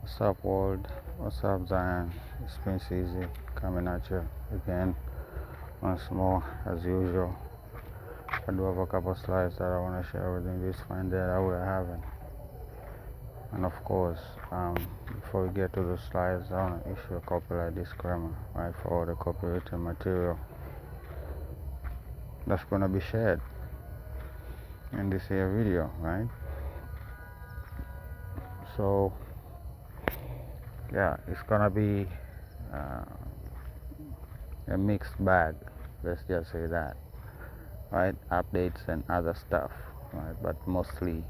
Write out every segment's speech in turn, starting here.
What's up, world? What's up, Zion? It's Prince Easy coming at you again, once more, as usual. I do have a couple slides that I want to share with you this fine day that we're having. And of course, before we get to the slides, I want to issue a copyright disclaimer, right, for all the copywritten material that's going to be shared in this here video, right? So, yeah, it's going to be a mixed bag, let's just say that, right? Updates and other stuff, right? But mostly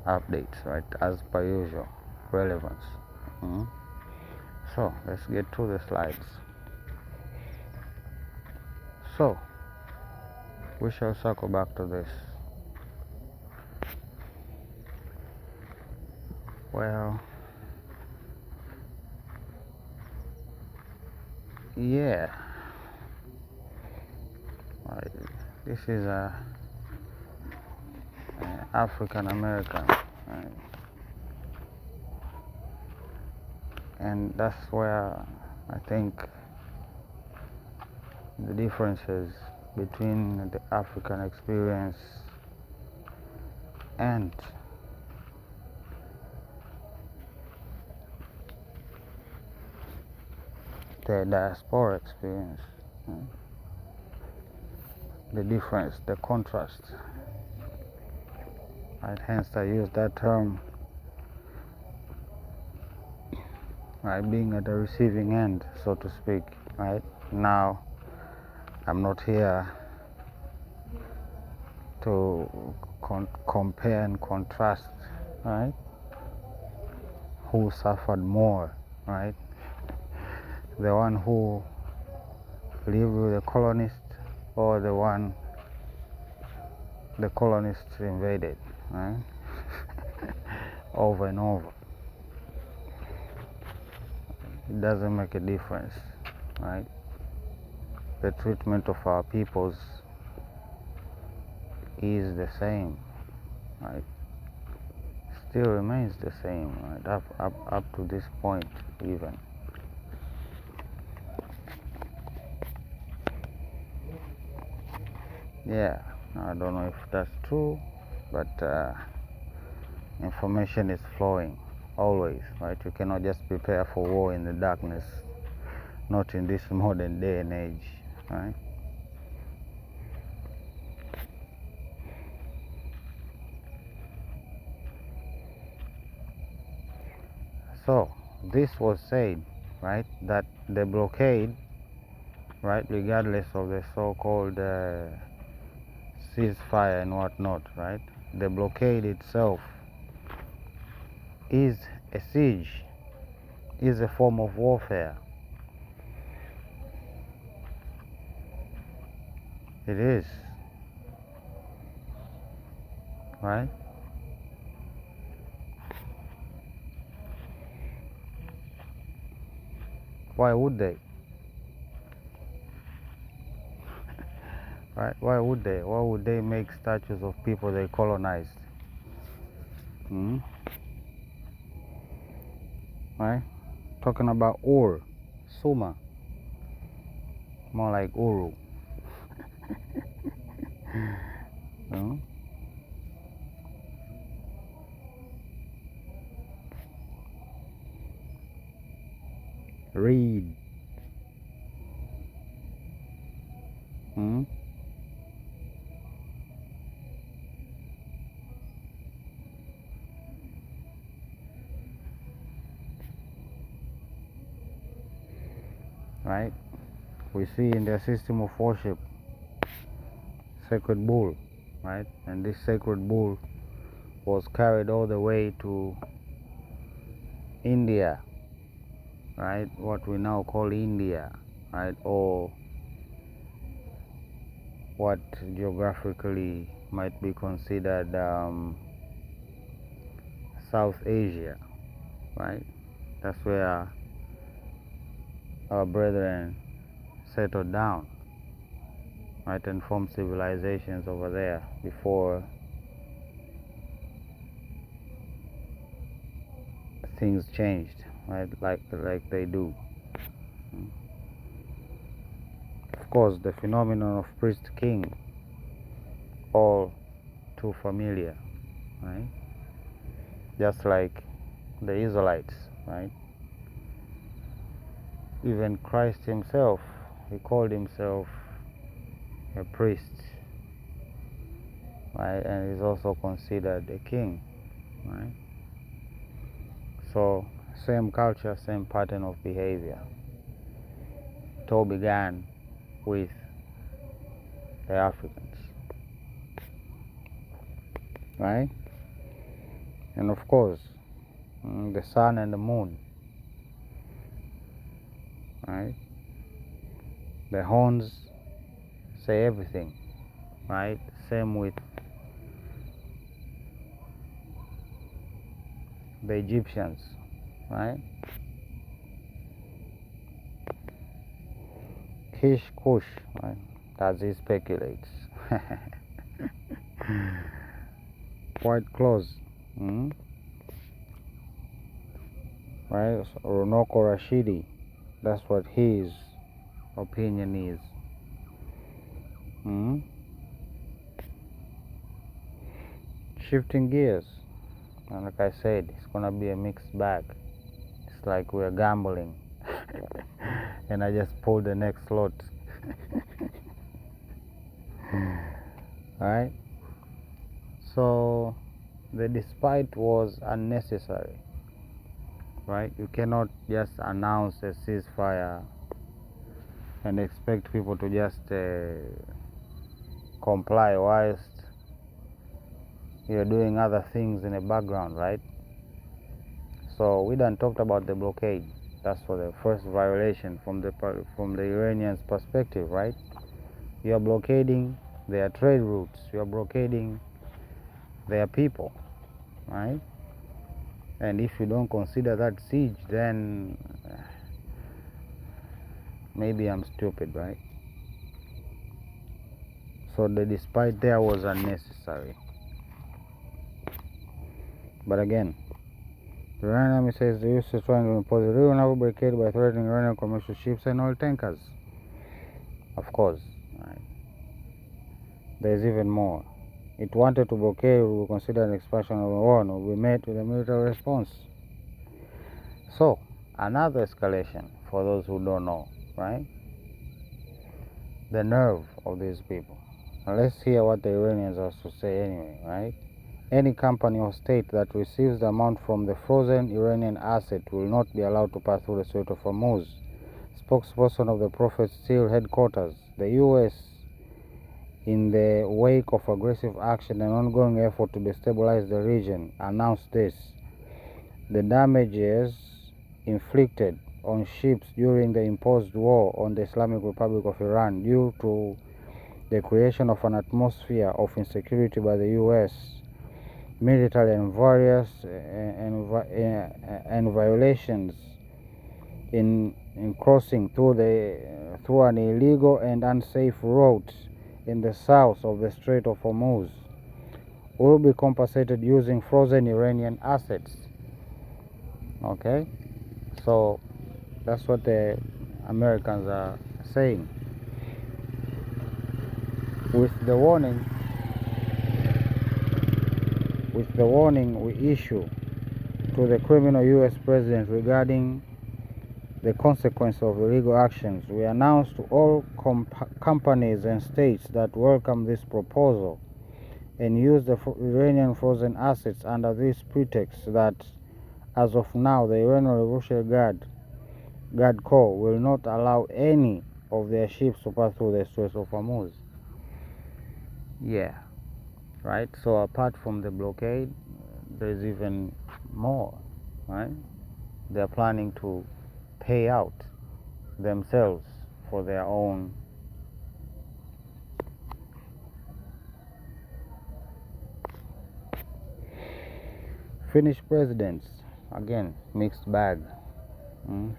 updates, right? As per usual, relevance. So let's get to the slides. So we shall circle back to this. Well, yeah, right. This is a African American, right? And that's where I think the differences between the African experience and the diaspora experience, right? The difference, the contrast, right? Hence I use that term, right? Being at the receiving end, so to speak, right? Now I'm not here to compare and contrast, right? Who suffered more, right? The one who lived with the colonists, or the one the colonists invaded, right? Over and over. It doesn't make a difference, right? The treatment of our peoples is the same, right? Still remains the same, right? Up to this point, even. Yeah, I don't know if that's true, but information is flowing always, right? You cannot just prepare for war in the darkness, not in this modern day and age, right? So this was said, right, that the blockade, right, regardless of the so-called ceasefire and whatnot, right, the blockade itself is a siege, is a form of warfare. It is, right? Why would they? Right? Why would they? Why would they make statues of people they colonized? Right? Talking about Ur, Suma, more like Uru. Read. Right? We see in their system of worship, sacred bull, right? And this sacred bull was carried all the way to India, right? What we now call India, right? Or what geographically might be considered South Asia, right? That's where our brethren settled down, right, and formed civilizations over there before things changed, right? Like they do. Of course, the phenomenon of priest king, all too familiar, right? Just like the Israelites, right? Even Christ himself, he called himself a priest, right? And he's also considered a king, right? So same culture, same pattern of behavior. It all began with the Africans, right? And of course, the sun and the moon, right? The horns say everything, right? Same with the Egyptians, right? Kish Kush, right? As he speculates. Quite close, right? So Ronoko Rashidi, that's what his opinion is. Shifting gears, and like I said, it's gonna be a mixed bag. It's like we're gambling, and I just pulled the next slot. Right? So the despite was unnecessary, right? You cannot just announce a ceasefire and expect people to just comply whilst you're doing other things in the background, right? So we done talked about the blockade. That's for the first violation from the Iranians' perspective, right? You are blockading their trade routes. You are blockading their people, right? And if you don't consider that siege, then maybe I'm stupid, right? So the despite there was unnecessary. But again, the Iranian army says the US is trying to impose a real naval blockade by threatening Iranian commercial ships and oil tankers. Of course, right? There's even more. It wanted to blockade will consider an expansion of the war and will be met with a military response. So, another escalation for those who don't know, right? The nerve of these people. Now let's hear what the Iranians have to say anyway, right? Any company or state that receives the amount from the frozen Iranian asset will not be allowed to pass through the Strait of Hormuz. Spokesperson of the Prophet Steel headquarters, the U.S., in the wake of aggressive action and ongoing effort to destabilize the region, announced this. The damages inflicted on ships during the imposed war on the Islamic Republic of Iran due to the creation of an atmosphere of insecurity by the U.S. military and various and violations in crossing through an illegal and unsafe route in the south of the Strait of Hormuz will be compensated using frozen Iranian assets. Okay, so that's what the Americans are saying. With the warning we issue to the criminal U.S. president regarding the consequence of illegal actions, we announce to all companies and states that welcome this proposal and use the Iranian frozen assets under this pretext that, as of now, the Iranian Revolutionary Guard Corps will not allow any of their ships to pass through the Strait of Hormuz. Yeah, right? So apart from the blockade, there's even more, right? They're planning to pay out themselves for their own Finnish presidents. Again, mixed bag.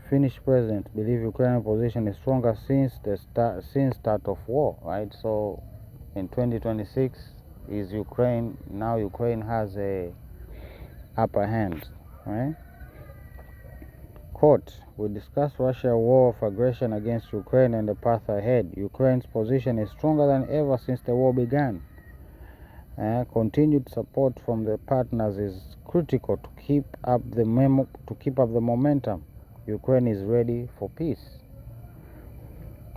Finnish president believe Ukrainian position is stronger since start of war, right? So in 2026 is Ukraine has a upper hand, right? Quote, we discussed Russia's war of aggression against Ukraine and the path ahead. Ukraine's position is stronger than ever since the war began. Continued support from the partners is critical to keep up the momentum. Ukraine is ready for peace.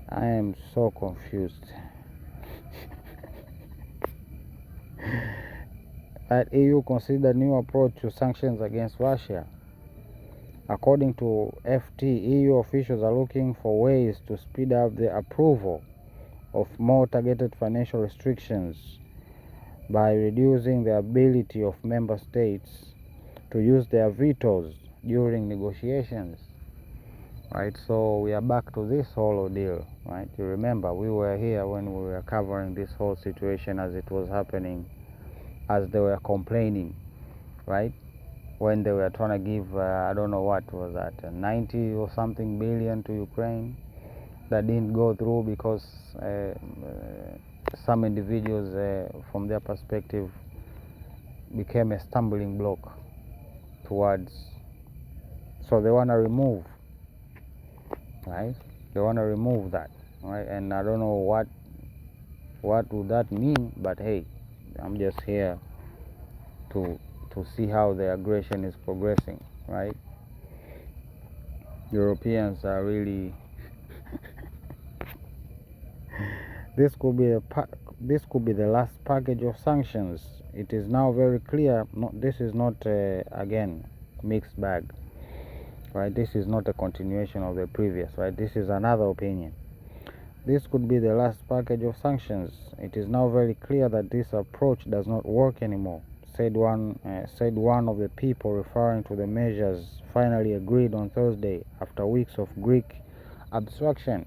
I am so confused. That EU considered new approach to sanctions against Russia. According to FT, EU officials are looking for ways to speed up the approval of more targeted financial restrictions by reducing the ability of member states to use their vetoes during negotiations. Right, so we are back to this whole ordeal, right? You remember we were here when we were covering this whole situation as it was happening, as they were complaining, right? When they were trying to give, I don't know what was that, 90 or something billion to Ukraine. That didn't go through because some individuals, from their perspective, became a stumbling block towards, so they want to remove, right? They want to remove that, right? And I don't know what would that mean, but hey, I'm just here to see how the aggression is progressing, right? Europeans are really this could be the last package of sanctions. It is now very clear. This is not again mixed bag, right? This is not a continuation of the previous, right? This is another opinion. This could be the last package of sanctions. It is now very clear that this approach does not work anymore, said one of the people, referring to the measures finally agreed on Thursday after weeks of Greek abstraction.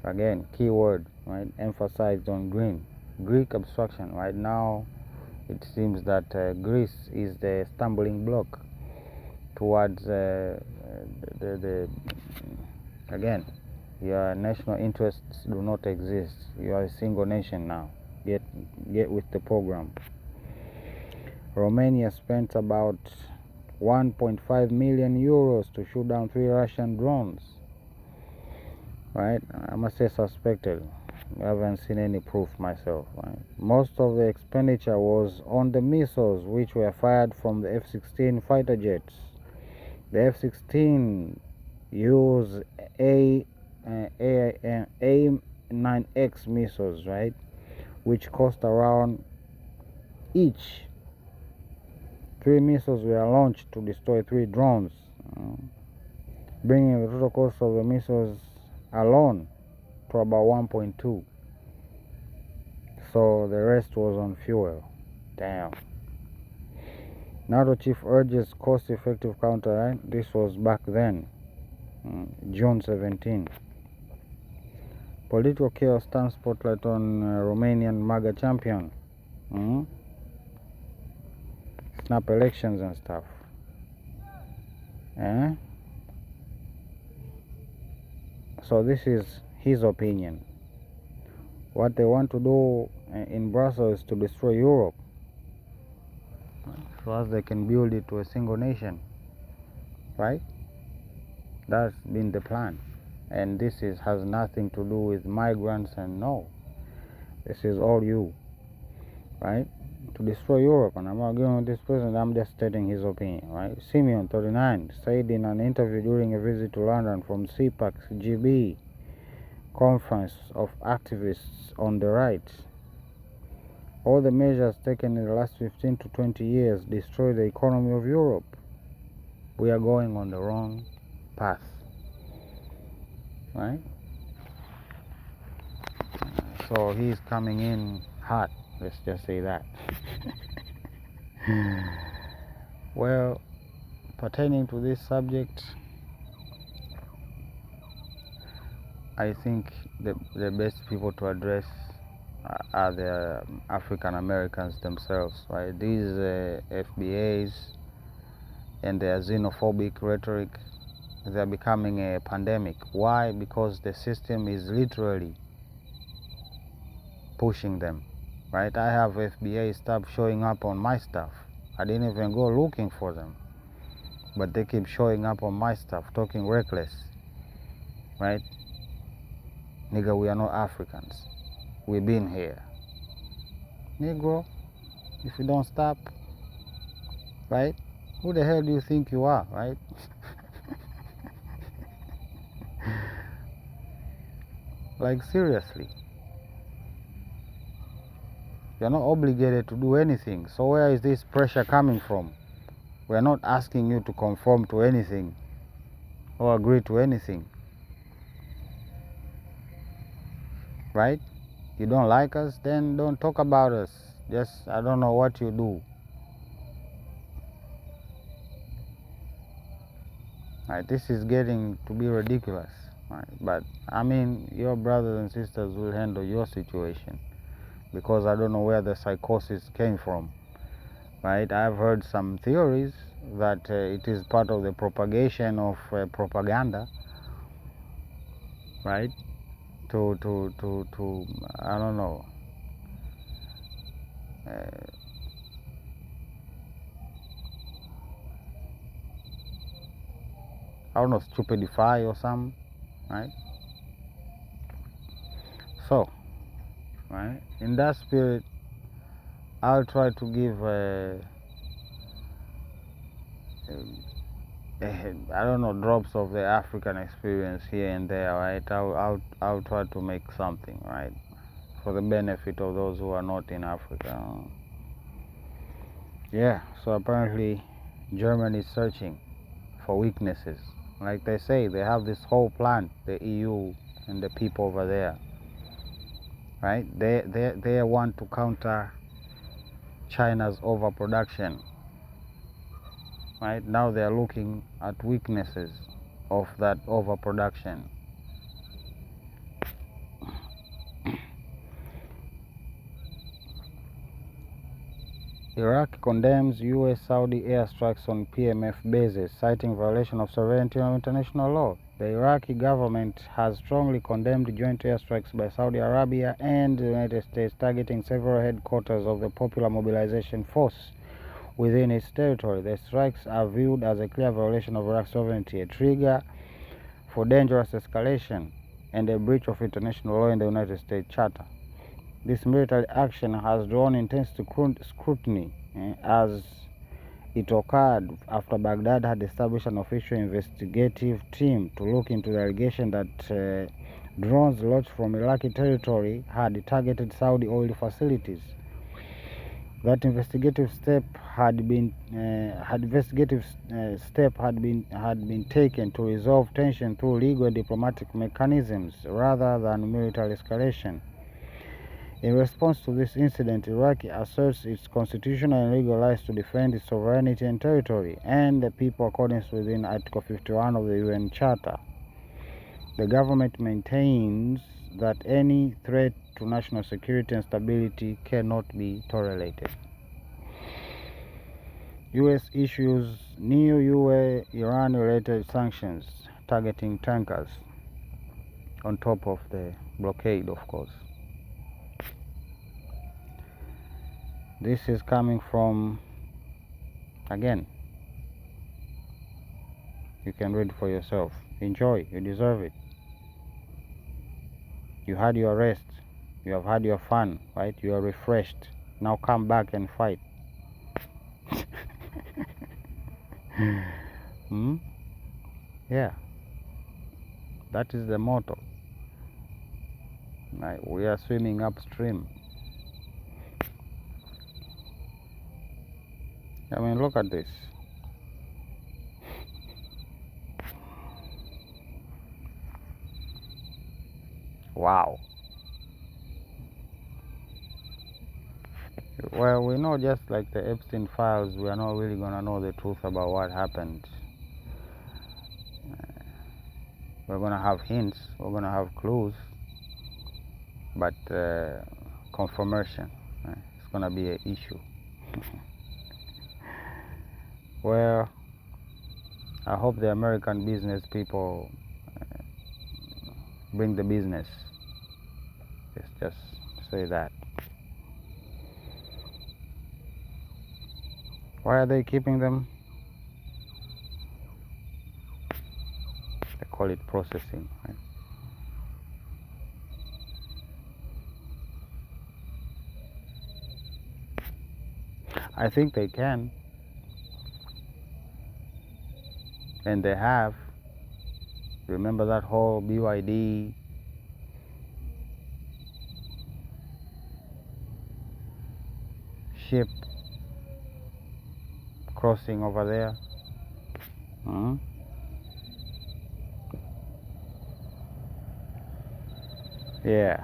Again, key word, right? Emphasized on Greek abstraction. Right now, it seems that Greece is the stumbling block towards the again. Your national interests do not exist. You are a single nation now. Get with the program. Romania spent about 1.5 million euros to shoot down 3 Russian drones. Right? I must say suspected. I haven't seen any proof myself. Right? Most of the expenditure was on the missiles which were fired from the F-16 fighter jets. The F-16 use A9X missiles, right, which cost around each. 3 missiles were launched to destroy 3 drones, bringing the total cost of the missiles alone to about 1.2. So the rest was on fuel. Damn. NATO chief urges cost-effective counter, right? This was back then, June 17. Political chaos turns spotlight on Romanian MAGA champion. Snap elections and stuff. So this is his opinion. What they want to do in Brussels is to destroy Europe, so as they can build it to a single nation, right? That's been the plan. And this has nothing to do with migrants, and no. This is all you, right? To destroy Europe. And I'm not arguing with this person, I'm just stating his opinion, right? Simeon, 39, said in an interview during a visit to London from CPAC's GB conference of activists on the right. All the measures taken in the last 15 to 20 years destroy the economy of Europe. We are going on the wrong path, right? So he's coming in hot, let's just say that. Well, pertaining to this subject, I think the best people to address are the African Americans themselves, right? These FBAs and their xenophobic rhetoric, they're becoming a pandemic. Why? Because the system is literally pushing them, right? I have FBA stuff showing up on my stuff. I didn't even go looking for them, but they keep showing up on my stuff, talking reckless, right? Nigga, we are not Africans. We've been here. Negro, if you don't stop, right? Who the hell do you think you are, right? Like, seriously. You're not obligated to do anything. So where is this pressure coming from? We're not asking you to conform to anything or agree to anything. Right? You don't like us, then don't talk about us. Just, I don't know what you do. Right? This is getting to be ridiculous. Right? But, I mean, your brothers and sisters will handle your situation, because I don't know where the psychosis came from. Right? I've heard some theories that it is part of the propagation of propaganda, right? To I don't know, stupidify or something, right? So, right, in that spirit, I'll try to give I don't know, drops of the African experience here and there, right? I'll try to make something, right, for the benefit of those who are not in Africa. Yeah, so apparently Germany is searching for weaknesses. Like they say, they have this whole plan, the EU and the people over there, right? They want to counter China's overproduction. Right now they are looking at weaknesses of that overproduction. Iraq condemns US-Saudi airstrikes on PMF bases, citing violation of sovereignty and international law. The Iraqi government has strongly condemned joint airstrikes by Saudi Arabia and the United States targeting several headquarters of the Popular Mobilization Force within its territory. The strikes are viewed as a clear violation of Iraq's sovereignty, a trigger for dangerous escalation, and a breach of international law in the United States Charter. This military action has drawn intense scrutiny as it occurred after Baghdad had established an official investigative team to look into the allegation that drones launched from Iraqi territory had targeted Saudi oil facilities. That investigative step had been taken to resolve tension through legal and diplomatic mechanisms rather than military escalation. In response to this incident, Iraq asserts its constitutional and legal rights to defend its sovereignty and territory and the people accordance within Article 51 of the UN Charter. The government maintains that any threat to national security and stability cannot be tolerated. U.S. issues new Iran-related sanctions targeting tankers, on top of the blockade, of course. This is coming from, again, you can read for yourself. Enjoy, you deserve it. You had your rest, you have had your fun, right? You are refreshed. Now come back and fight. Yeah, that is the motto. Right? We are swimming upstream. I mean, look at this. Wow. Well, we know, just like the Epstein files, we are not really going to know the truth about what happened. We're going to have hints, we're going to have clues, but confirmation, right, it's going to be an issue. Well, I hope the American business people bring the business. Just say that. Why are they keeping them? They call it processing, right? I think they can, and they have. Remember that whole BYD ship crossing over there? Hmm? Yeah.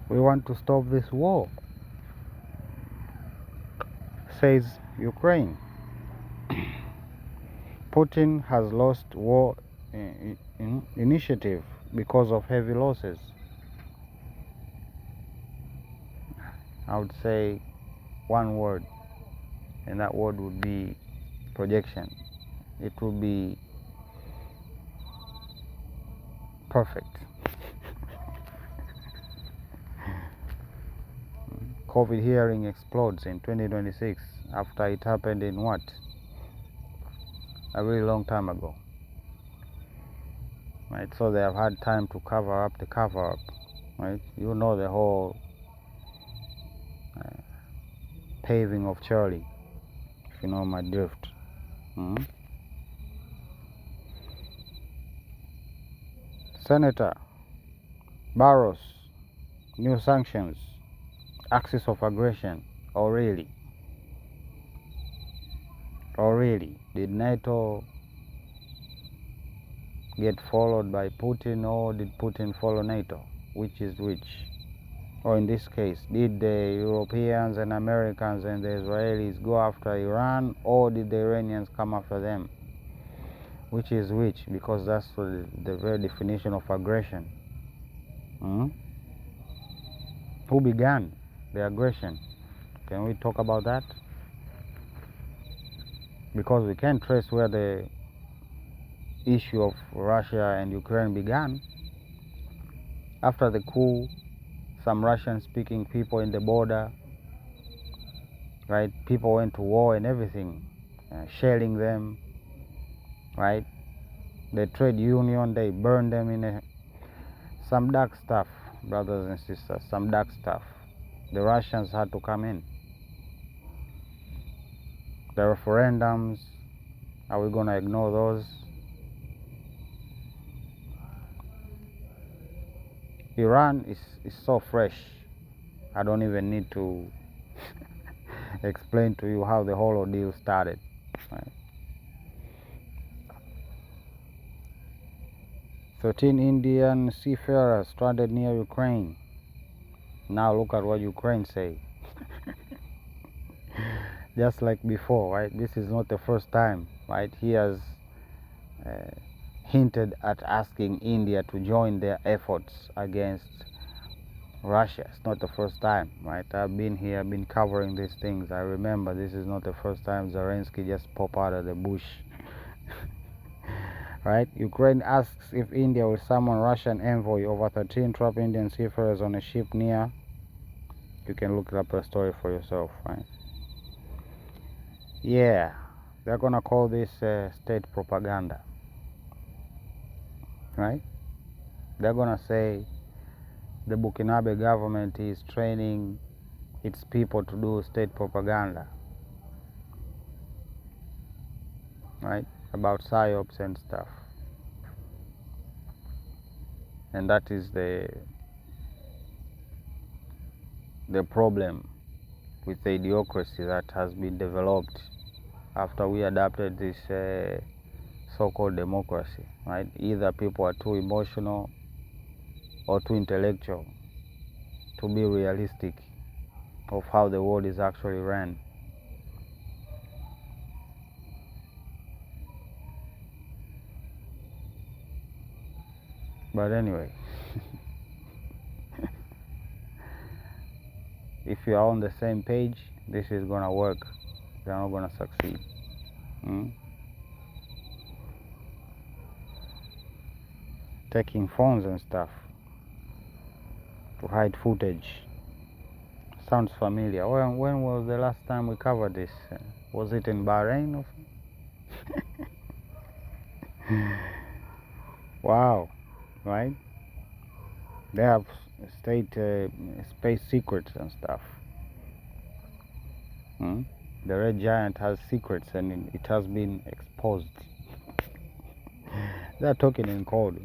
We want to stop this war, says Ukraine. Putin has lost war initiative because of heavy losses. I would say one word, and that word would be projection. It would be perfect. COVID hearing explodes in 2026 after it happened in what? A really long time ago. Right? So they have had time to cover up the cover up. Right? You know the whole paving of Charlie, if you know my drift. Mm-hmm. Senator Barros, new sanctions, axis of aggression. Oh really? Oh really? Did NATO get followed by Putin, or did Putin follow NATO? Which is which? Or in this case, did the Europeans and Americans and the Israelis go after Iran, or did the Iranians come after them? Which is which? Because that's the very definition of aggression. Hmm? Who began the aggression? Can we talk about that? Because we can't trace where the issue of Russia and Ukraine began. After the coup, some Russian-speaking people in the border, right? People went to war and everything, shelling them, right? The trade union, they burned them in some dark stuff, brothers and sisters, some dark stuff. The Russians had to come in. The referendums, are we going to ignore those? Iran is so fresh. I don't even need to explain to you how the whole ordeal started. Right? 13 Indian seafarers stranded near Ukraine. Now look at what Ukraine say. Just like before, right? This is not the first time, right? He has hinted at asking India to join their efforts against Russia. It's not the first time, right? I've been here, I've been covering these things. I remember this is not the first time Zelensky just pop out of the bush. Right? Ukraine asks if India will summon Russian envoy over 13 trapped Indian seafarers on a ship near. You can look up the story for yourself, right? Yeah, they're gonna call this state propaganda, right? They're gonna say the Burkinabe government is training its people to do state propaganda, right? About psyops and stuff. And that is the problem with the idiocracy that has been developed after we adopted this so-called democracy, right? Either people are too emotional or too intellectual to be realistic of how the world is actually ran. But anyway, if you are on the same page, this is gonna work. They're not gonna succeed. Taking phones and stuff. to hide footage. Sounds familiar. When was the last time we covered this? Was it in Bahrain or something? Wow, right? They have state space secrets and stuff. The red giant has secrets and it has been exposed. They're talking in code.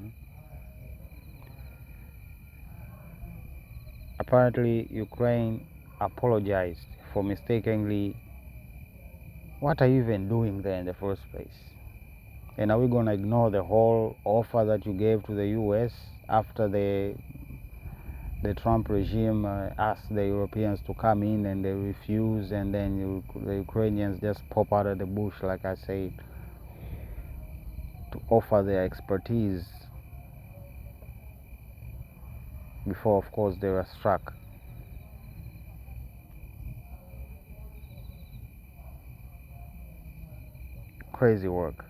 Apparently, Ukraine apologized for mistakenly. What are you even doing there in the first place? And are we going to ignore the whole offer that you gave to the US after the Trump regime asked the Europeans to come in and they refused, and then the Ukrainians just pop out of the bush, like I said, to offer their expertise before, of course, they were struck. Crazy work.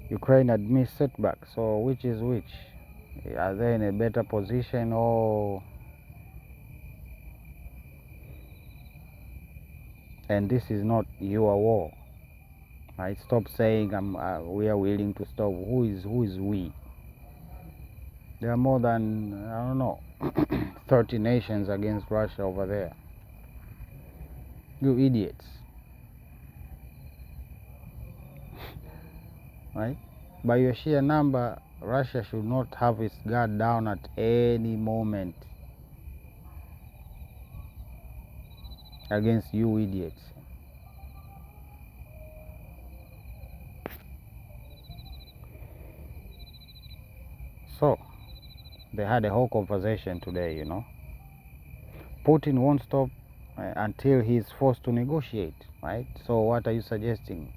Ukraine admits setback, so which is which? Are they in a better position, or... And this is not your war, right? Stop saying we are willing to stop. Who is we? There are more than, I don't know, 30 nations against Russia over there. You idiots. Right? By your sheer number, Russia should not have its guard down at any moment against you idiots. So, they had a whole conversation today, you know. Putin won't stop until he's forced to negotiate, right? So what are you suggesting?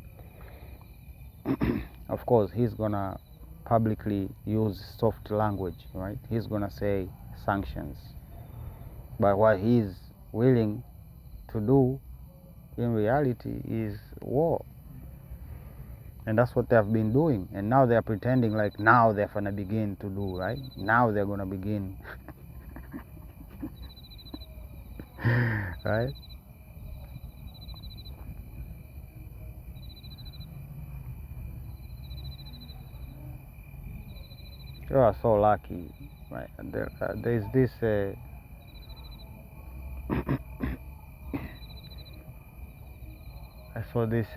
Of course, he's gonna publicly use soft language, right? He's gonna say sanctions. But what he's willing to do in reality is war. And that's what they have been doing. And now they're pretending like now they're gonna begin to do, right? Now they're gonna begin. Right? You are so lucky, right? There's this I saw this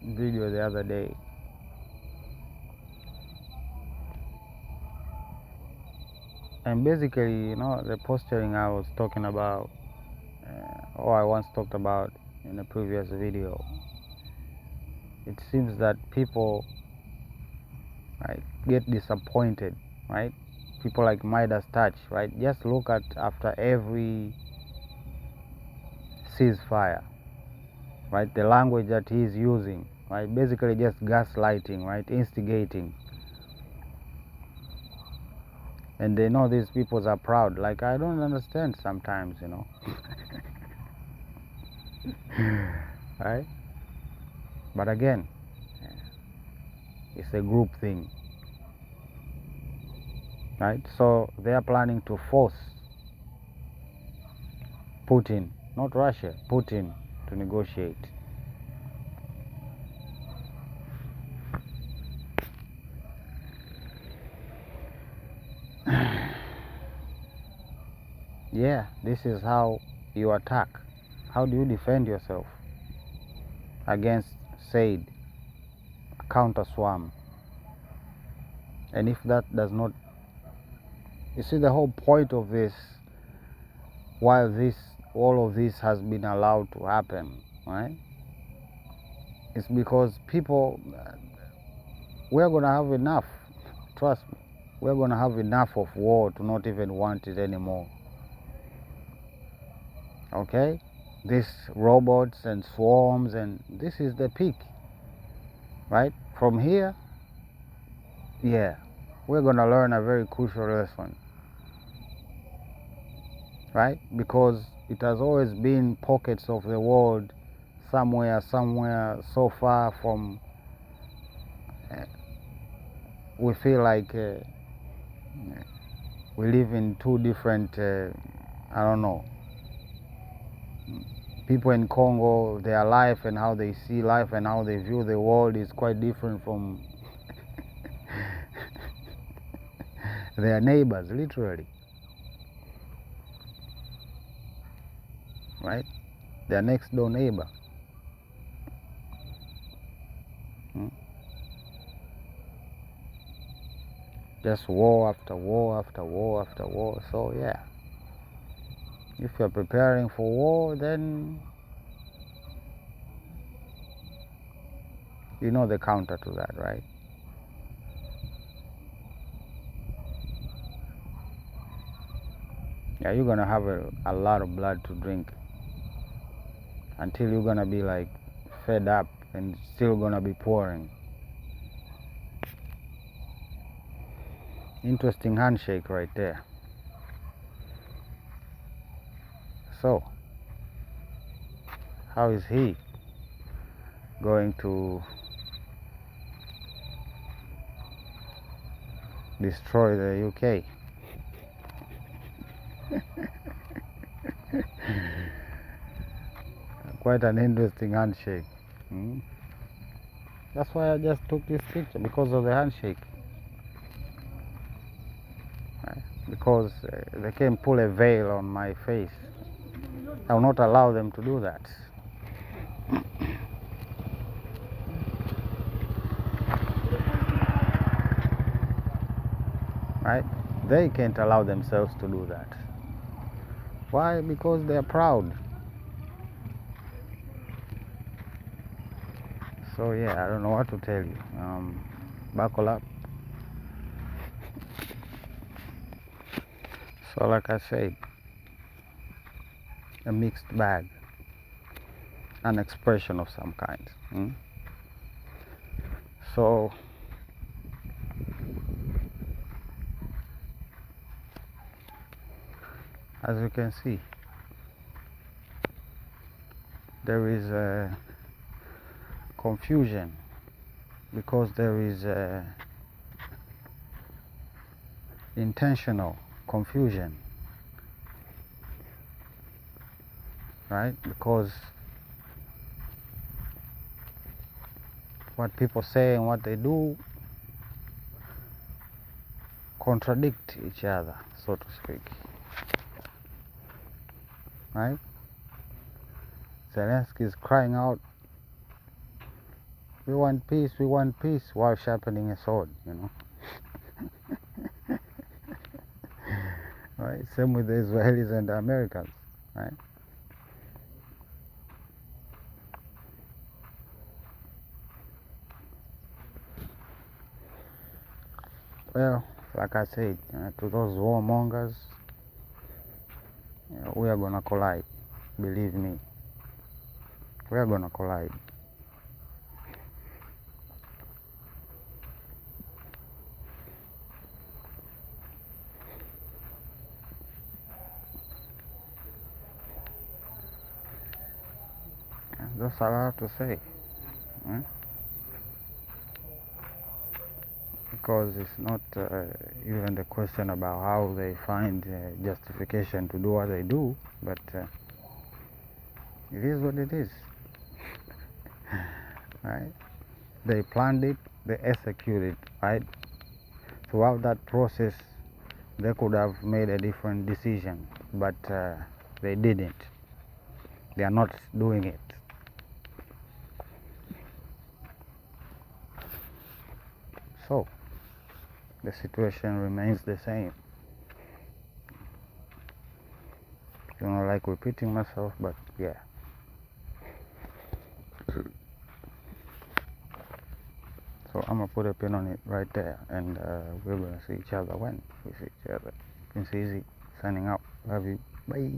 video the other day. And basically, you know, the posturing I was talking about, or I once talked about in a previous video, it seems that people, right, get disappointed, right? People like Midas Touch, right? Just look at after every ceasefire, right? The language that he's using, right? Basically just gaslighting, right? Instigating. And they know these people are proud. Like, I don't understand sometimes, you know. Right? But again, it's a group thing. Right? So they are planning to force Putin, not Russia, Putin, to negotiate. Yeah, this is how you attack. How do you defend yourself against, said, a counter swarm? And if that does not, you see, the whole point of this, while all of this has been allowed to happen, right? It's because people, we're gonna have enough. Trust me, we're gonna have enough of war to not even want it anymore. Okay? These robots and swarms, and this is the peak, right? From here, yeah, we're gonna learn a very crucial lesson, right? Because it has always been pockets of the world, somewhere so far from we feel like we live in two different, I don't know, people in Congo, their life and how they see life and how they view the world is quite different from their neighbors, literally, right? Their next door neighbor. Just war after war after war after war. So yeah, if you're preparing for war, then you know the counter to that, right? Yeah, you're gonna have a lot of blood to drink until you're gonna be like fed up and still gonna be pouring. Interesting handshake right there. So, how is he going to destroy the UK? Quite an interesting handshake. That's why I just took this picture, because of the handshake. Right? Because they can pull a veil on my face. I will not allow them to do that. Right? They can't allow themselves to do that. Why? Because they're proud. So yeah, I don't know what to tell you. Buckle up. So like I said, a mixed bag, an expression of some kind. So as you can see, there is a confusion, because there is a intentional confusion, right? Because what people say and what they do contradict each other, so to speak, right? Zelensky is crying out, we want peace, while sharpening a sword, right? Same with the Israelis and the Americans, right? Well, like I said, to those warmongers, we are gonna collide. Believe me, we are gonna collide. That's all I have to say. Because it's not even the question about how they find justification to do what they do, but it is what it is. Right? They planned it, they executed it, right? Throughout that process, they could have made a different decision, but they didn't. They are not doing it. So, the situation remains the same. You know, like repeating myself, but yeah. So I'm gonna put a pin on it right there, and we're gonna see each other when we see each other. It's easy. Signing out. Love you. Bye.